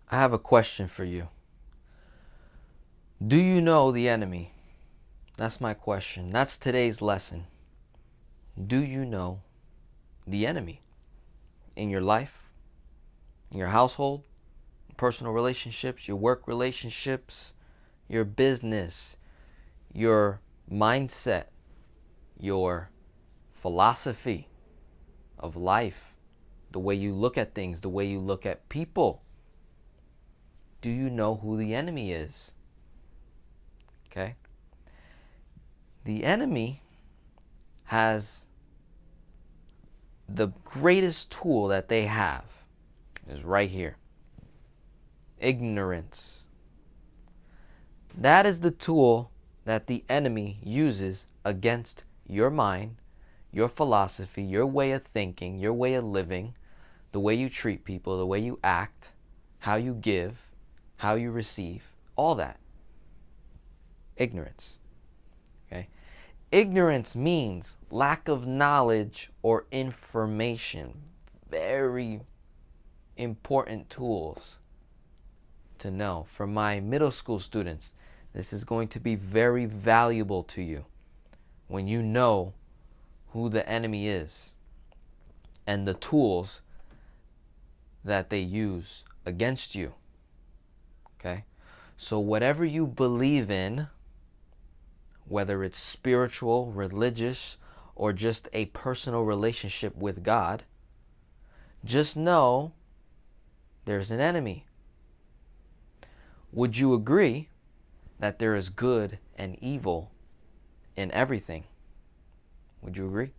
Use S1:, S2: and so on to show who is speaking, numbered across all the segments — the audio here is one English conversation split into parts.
S1: I have a question for you. Do you know the enemy? That's my question. That's today's lesson. Do you know the enemy in your life, in your household, personal relationships, your work relationships, your business, your mindset, your philosophy of life, the way you look at things, the way you look at people? Do you know who the enemy is? Okay? The enemy has the greatest tool that they have is right here. Ignorance. That is the tool that the enemy uses against your mind, your philosophy, your way of thinking, your way of living, the way you treat people, the way you act, how you give, how you receive, all that. Ignorance. Okay? Ignorance means lack of knowledge or information. Very important tools to know. For my middle school students, this is going to be very valuable to you when you know who the enemy is and the tools that they use against you. Okay? So whatever you believe in, whether it's spiritual, religious, or just a personal relationship with God, just know there's an enemy. Would you agree that there is good and evil in everything? Would you agree?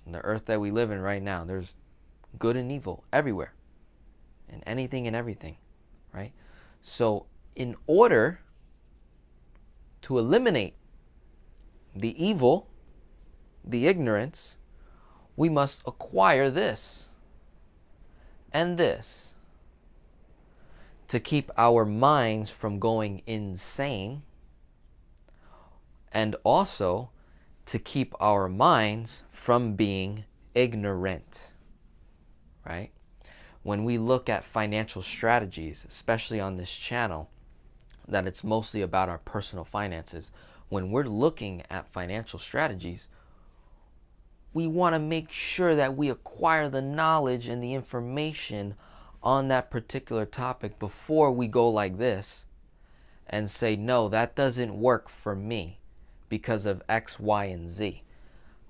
S1: In the earth that we live in right now, there's good and evil everywhere, in anything and everything, right? So in order to eliminate the evil, the ignorance, we must acquire this and this to keep our minds from going insane, and also to keep our minds from being ignorant, right? When we look at financial strategies, especially on this channel, that it's mostly about our personal finances, when we're looking at financial strategies, we want to make sure that we acquire the knowledge and the information on that particular topic before we go like this and say, no, that doesn't work for me because of X, Y, and Z.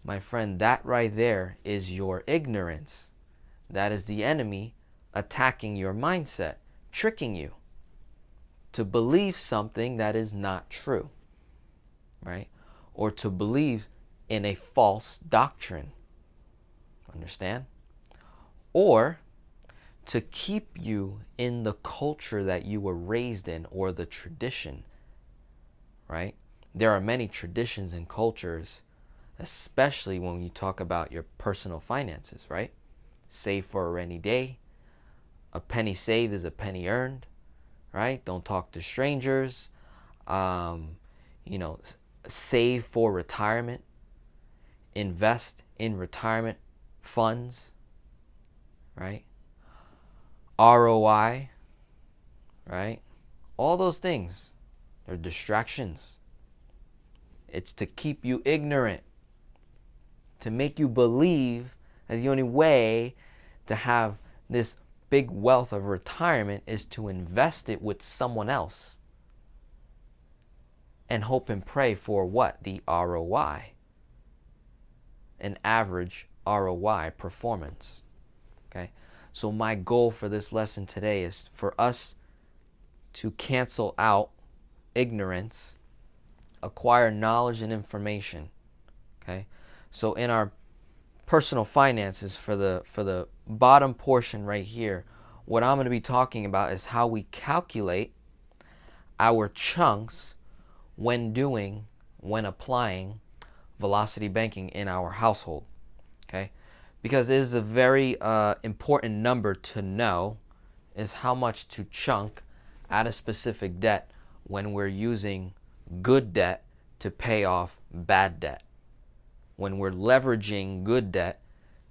S1: My friend, that right there is your ignorance. That is the enemy attacking your mindset, tricking you to believe something that is not true, right? Or to believe in a false doctrine. Understand? Or to keep you in the culture that you were raised in, or the tradition, right? There are many traditions and cultures, especially when you talk about your personal finances, right? Save for a rainy day. A penny saved is a penny earned, right? Don't talk to strangers. You know, save for retirement. Invest in retirement funds, right? ROI, right? All those things, they're distractions. It's to keep you ignorant, to make you believe that the only way to have this big wealth of retirement is to invest it with someone else and hope and pray for what? The ROI, an average ROI performance. Okay? So my goal for this lesson today is for us to cancel out ignorance, acquire knowledge and information. Okay? So in our personal finances, for the bottom portion right here, what I'm going to be talking about is how we calculate our chunks when applying velocity banking in our household. Okay? Because it is a very important number to know, is how much to chunk at a specific debt when we're using good debt to pay off bad debt, when we're leveraging good debt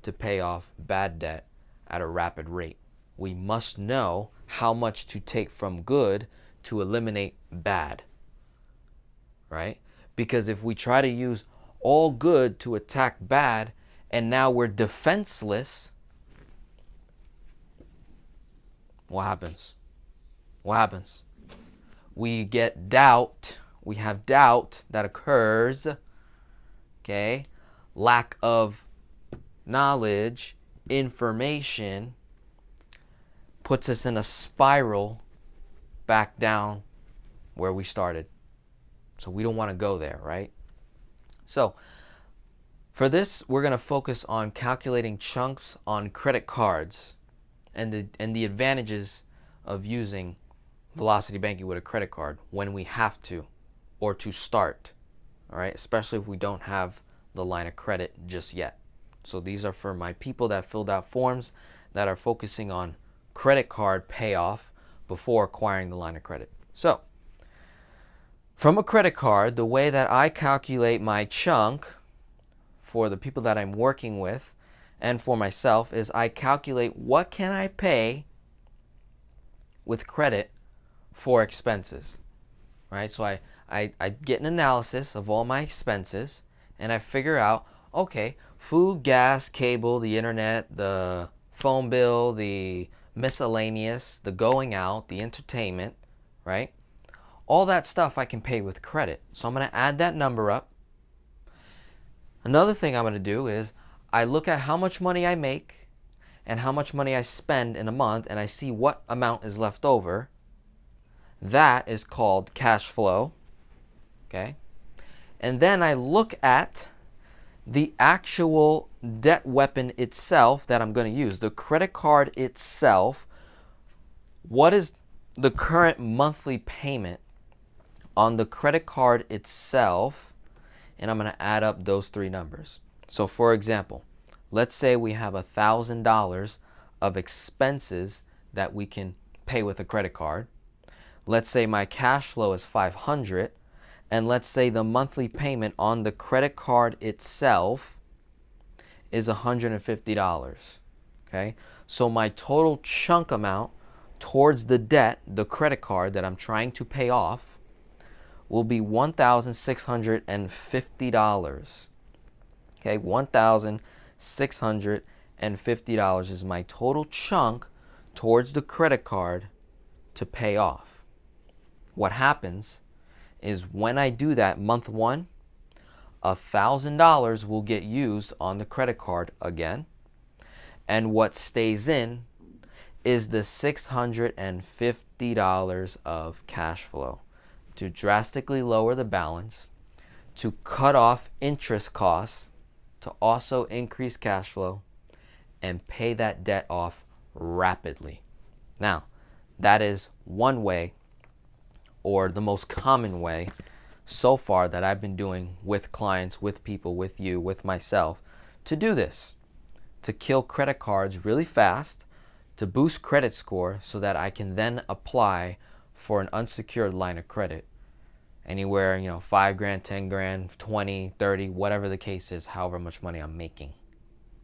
S1: to pay off bad debt at a rapid rate. we must know how much to take from good to eliminate bad, right? Because if we try to use all good to attack bad and now we're defenseless, what happens? What happens? We get doubt. We have doubt that occurs, okay? Lack of knowledge, information puts us in a spiral back down where we started. So we don't want to go there, right? So for this, we're going to focus on calculating chunks on credit cards and the advantages of using velocity banking with a credit card when we have to or to start, all right? Especially if we don't have the line of credit just yet. So these are for my people that filled out forms that are focusing on credit card payoff before acquiring the line of credit. So from a credit card, the way that I calculate my chunk for the people that I'm working with and for myself is I calculate what can I pay with credit for expenses, right? So I get an analysis of all my expenses and I figure out, okay, food, gas, cable, the internet, the phone bill, the miscellaneous, the going out, the entertainment, right? All that stuff I can pay with credit. So I'm going to add that number up. Another thing I'm going to do is I look at how much money I make and how much money I spend in a month, and I see what amount is left over. That is called cash flow, okay? And then I look at the actual debt weapon itself that I'm going to use, the credit card itself. What is the current monthly payment on the credit card itself? And I'm going to add up those three numbers. So for example, let's say we have $1,000 of expenses that we can pay with a credit card. Let's say my cash flow is $500, and let's say the monthly payment on the credit card itself is $150. Okay, so my total chunk amount towards the debt, the credit card that I'm trying to pay off, will be $1,650. Okay, $1,650 is my total chunk towards the credit card to pay off. What happens is when I do that month one, $1,000 will get used on the credit card again, and what stays in is the $650 of cash flow to drastically lower the balance, to cut off interest costs, to also increase cash flow and pay that debt off rapidly. Now, that is one way, or the most common way so far that I've been doing with clients, with people, with you, with myself, to do this, to kill credit cards really fast, to boost credit score so that I can then apply for an unsecured line of credit. Anywhere, $5 grand, 10 grand, 20, 30, whatever the case is, however much money I'm making.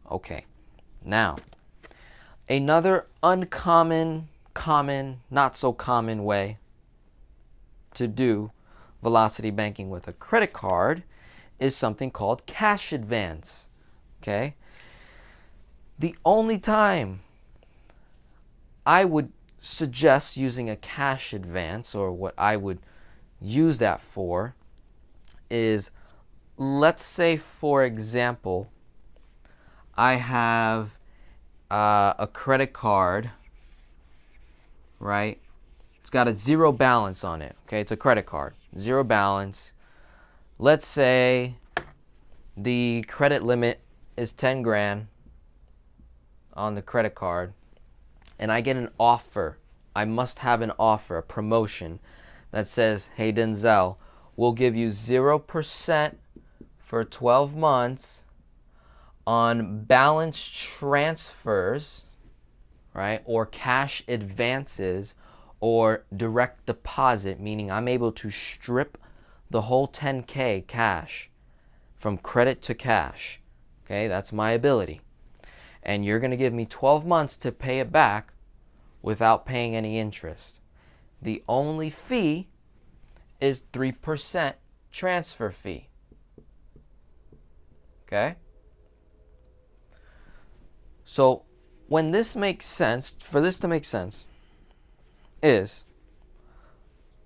S1: Okay, now, another uncommon, not so common way to do velocity banking with a credit card is something called cash advance. Okay, the only time I would suggest using a cash advance, or what I would use that for, is, let's say for example I have a credit card, right? It's got a zero balance on it. Okay, it's a credit card, zero balance. Let's say the credit limit is 10 grand on the credit card, and I get an offer. I must have an offer, a promotion that says, hey Denzel, we'll give you 0% for 12 months on balance transfers, right, or cash advances, or direct deposit, meaning I'm able to strip the whole 10K cash from credit to cash. Okay, that's my ability. And you're going to give me 12 months to pay it back without paying any interest. The only fee is 3% transfer fee. Okay? So when this makes sense, for this to make sense, is,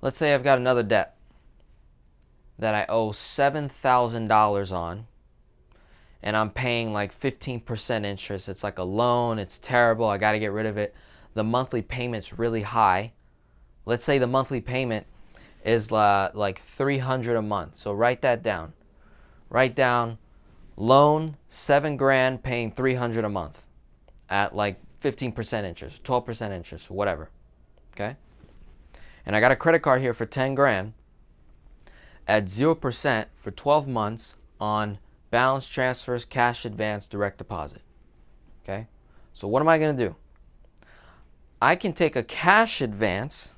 S1: let's say I've got another debt that I owe $7,000 on, and I'm paying like 15% interest. It's like a loan. It's terrible. I got to get rid of it. The monthly payment's really high. Let's say the monthly payment is like $300 a month. So write that down. Write down loan, $7,000, paying $300 a month at like 15% interest, 12% interest, whatever. Okay? And I got a credit card here for $10,000 at 0% for 12 months on balance transfers, cash advance, direct deposit. Okay? So what am I going to do? I can take a cash advance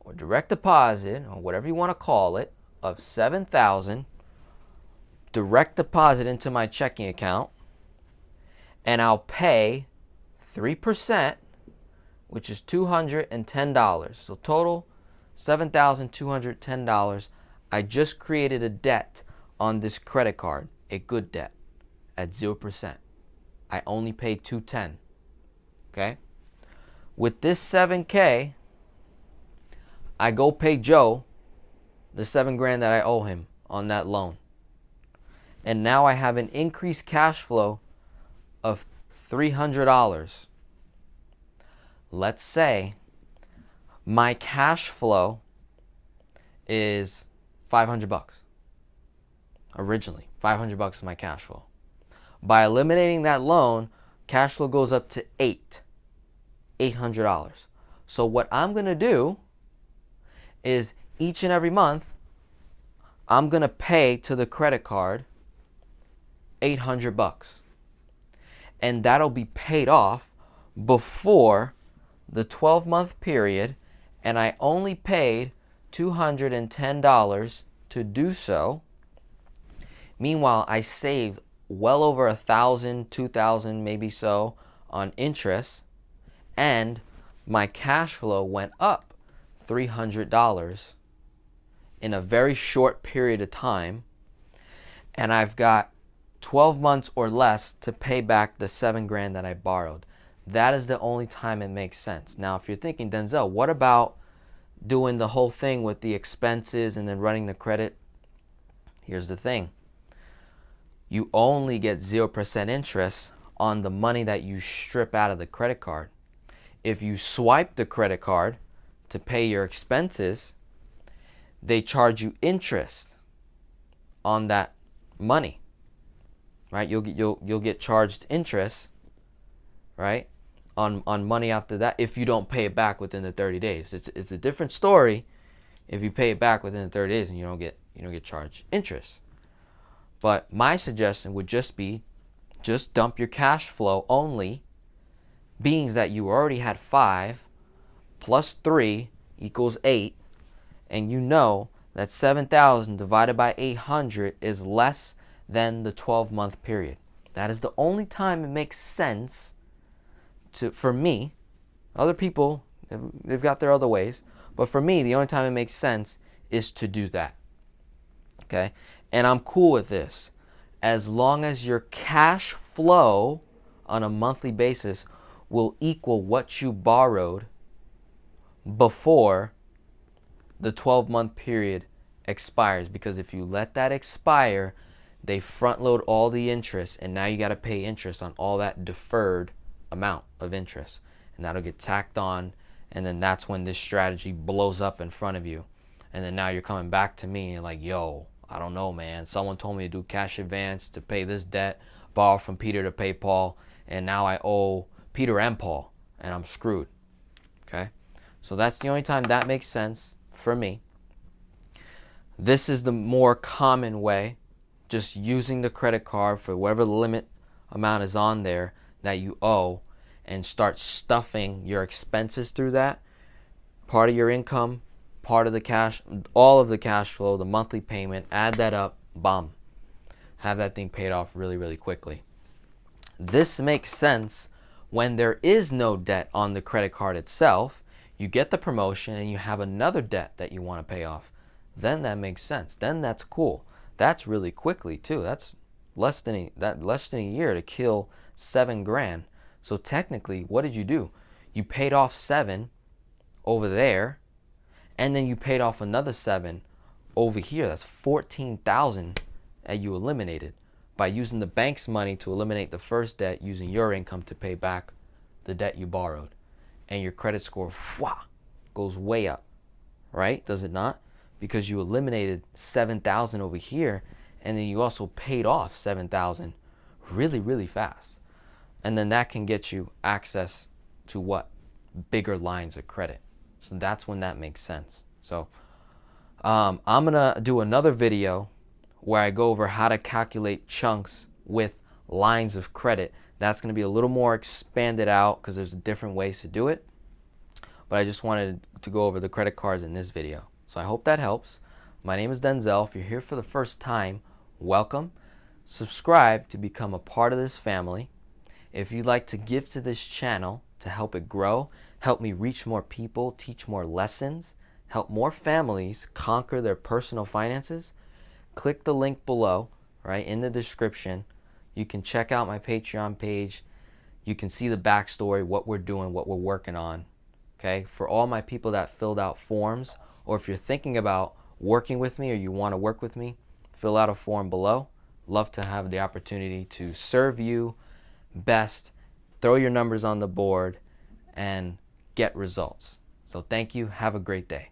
S1: or direct deposit, or whatever you want to call it, of $7,000, direct deposit into my checking account, and I'll pay 3%, which is $210. So total $7,210. I just created a debt on this credit card, a good debt, at 0%. I only paid $210. Okay? With this $7K, I go pay Joe the $7,000 that I owe him on that loan. And now I have an increased cash flow of $300. Let's say my cash flow is $500. Originally, $500 is my cash flow. By eliminating that loan, cash flow goes up to $800. So what I'm going to do is each and every month, I'm going to pay to the credit card $800. And that'll be paid off before the 12-month period, and I only paid $210 to do so. Meanwhile, I saved well over $1,000, $2,000 maybe so on interest, and my cash flow went up $300 in a very short period of time, and I've got 12 months or less to pay back the $7,000 that I borrowed. That is the only time it makes sense. Now, if you're thinking, Denzel, what about doing the whole thing with the expenses and then running the credit? Here's the thing. You only get 0% interest on the money that you strip out of the credit card. If you swipe the credit card to pay your expenses, they charge you interest on that money, right? You'll get charged interest, right, on money after that if you don't pay it back within the 30 days. It's a different story if you pay it back within the 30 days and you don't get charged interest. But my suggestion would just be, just dump your cash flow only, being that you already had 5 plus 3 equals 8, and you know that 7,000 divided by 800 is less than the 12-month period. That is the only time it makes sense for me. Other people, they've got their other ways, but for me, the only time it makes sense is to do that. Okay? And I'm cool with this as long as your cash flow on a monthly basis will equal what you borrowed before the 12-month period expires. Because if you let that expire, they front load all the interest, and now you got to pay interest on all that deferred amount of interest, and that'll get tacked on, and then that's when this strategy blows up in front of you. And then now you're coming back to me and you're like, yo, I don't know, man, someone told me to do cash advance to pay this debt, borrow from Peter to pay Paul, and now I owe Peter and Paul, and I'm screwed. Okay? So that's the only time that makes sense for me. This is the more common way, just using the credit card for whatever the limit amount is on there that you owe, and start stuffing your expenses through that. Part of your income, part of the cash, all of the cash flow, the monthly payment, add that up, bam. Have that thing paid off really, really quickly. This makes sense When there is no debt on the credit card itself, you get the promotion and you have another debt that you want to pay off. Then that makes sense. Then that's cool. That's really quickly too. That's less than a year to kill 7 grand. So technically, what did you do? You paid off 7 over there, and then you paid off another 7 over here. That's 14,000 that you eliminated by using the bank's money to eliminate the first debt, using your income to pay back the debt you borrowed. And your credit score goes way up, right? Does it not? Because you eliminated 7,000 over here, and then you also paid off 7,000 really, really fast. And then that can get you access to what? Bigger lines of credit. So that's when that makes sense. So I'm gonna do another video where I go over how to calculate chunks with lines of credit. That's gonna be a little more expanded out because there's different ways to do it. But I just wanted to go over the credit cards in this video. So I hope that helps. My name is Denzel. If you're here for the first time, welcome. Subscribe to become a part of this family. If you'd like to give to this channel to help it grow, help me reach more people, teach more lessons, help more families conquer their personal finances, click the link below, right, in the description. You can check out my Patreon page. You can see the backstory, what we're doing, what we're working on. Okay, for all my people that filled out forms, or if you're thinking about working with me or you want to work with me, fill out a form below. Love to have the opportunity to serve you best, throw your numbers on the board, and get results. So thank you. Have a great day.